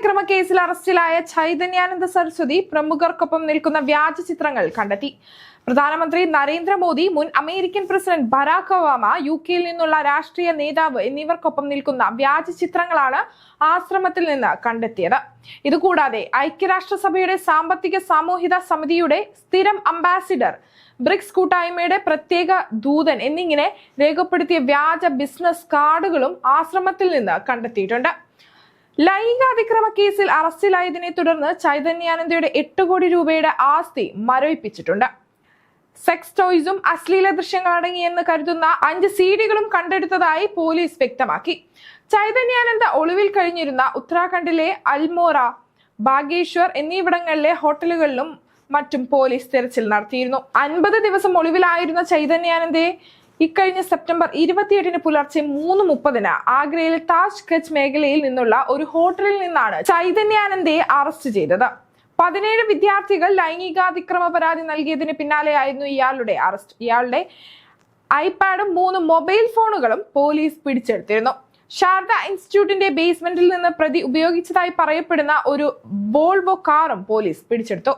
ലൈംഗികാതിക്രമ കേസിൽ അറസ്റ്റിലായ ചൈതന്യാനന്ദ സരസ്വതി പ്രമുഖർക്കൊപ്പം നിൽക്കുന്ന വ്യാജ ചിത്രങ്ങൾ കണ്ടെത്തി. പ്രധാനമന്ത്രി നരേന്ദ്രമോദി, മുൻ അമേരിക്കൻ പ്രസിഡന്റ് ബരാക് ഒബാമ, UK-യിൽ നിന്നുള്ള രാഷ്ട്രീയ നേതാവ് എന്നിവർക്കൊപ്പം നിൽക്കുന്ന വ്യാജ ചിത്രങ്ങളാണ് ആശ്രമത്തിൽ നിന്ന് കണ്ടെത്തിയത്. ഇതുകൂടാതെ ഐക്യരാഷ്ട്രസഭയുടെ സാമ്പത്തിക സാമൂഹിക സമിതിയുടെ സ്ഥിരം അംബാസിഡർ, ബ്രിക്സ് കൂട്ടായ്മയുടെ പ്രത്യേക ദൂതൻ എന്നിങ്ങനെ രേഖപ്പെടുത്തിയ വ്യാജ ബിസിനസ് കാർഡുകളും ആശ്രമത്തിൽ നിന്ന് കണ്ടെത്തിയിട്ടുണ്ട്. ലൈംഗികാതിക്രമ കേസിൽ അറസ്റ്റിലായതിനെ തുടർന്ന് ചൈതന്യാനന്ദയുടെ 8 കോടി രൂപയുടെ ആസ്തി മരവിപ്പിച്ചിട്ടുണ്ട്. സെക്സ് ടോയ്സും അശ്ലീല ദൃശ്യങ്ങൾ അടങ്ങിയെന്ന് കരുതുന്ന 5 CD-കളും കണ്ടെടുത്തതായി പോലീസ് വ്യക്തമാക്കി. ചൈതന്യാനന്ദ ഒളിവിൽ കഴിഞ്ഞിരുന്ന ഉത്തരാഖണ്ഡിലെ അൽമോറ, ബാഗേശ്വർ എന്നിവിടങ്ങളിലെ ഹോട്ടലുകളിലും മറ്റും പോലീസ് തെരച്ചിൽ നടത്തിയിരുന്നു. 50 ദിവസം ഒളിവിലായിരുന്ന ചൈതന്യാനന്ദയെ ഇക്കഴിഞ്ഞ സെപ്റ്റംബർ 28 പുലർച്ചെ 3:30 ആഗ്രയിലെ താജ് ഗച്ച് മേഖലയിൽ നിന്നുള്ള ഒരു ഹോട്ടലിൽ നിന്നാണ് ചൈതന്യാനന്ദയെ അറസ്റ്റ് ചെയ്തത്. 17 വിദ്യാർത്ഥികൾ ലൈംഗികാതിക്രമ പരാതി നൽകിയതിന് പിന്നാലെയായിരുന്നു ഇയാളുടെ അറസ്റ്റ്. ഇയാളുടെ ഐപാഡും 3 മൊബൈൽ ഫോണുകളും പോലീസ് പിടിച്ചെടുത്തിരുന്നു. ശാരദ ഇൻസ്റ്റിറ്റ്യൂട്ടിന്റെ ബേസ്മെന്റിൽ നിന്ന് പ്രതി ഉപയോഗിച്ചതായി പറയപ്പെടുന്ന ഒരു വോൾവോ കാറും പോലീസ് പിടിച്ചെടുത്തു.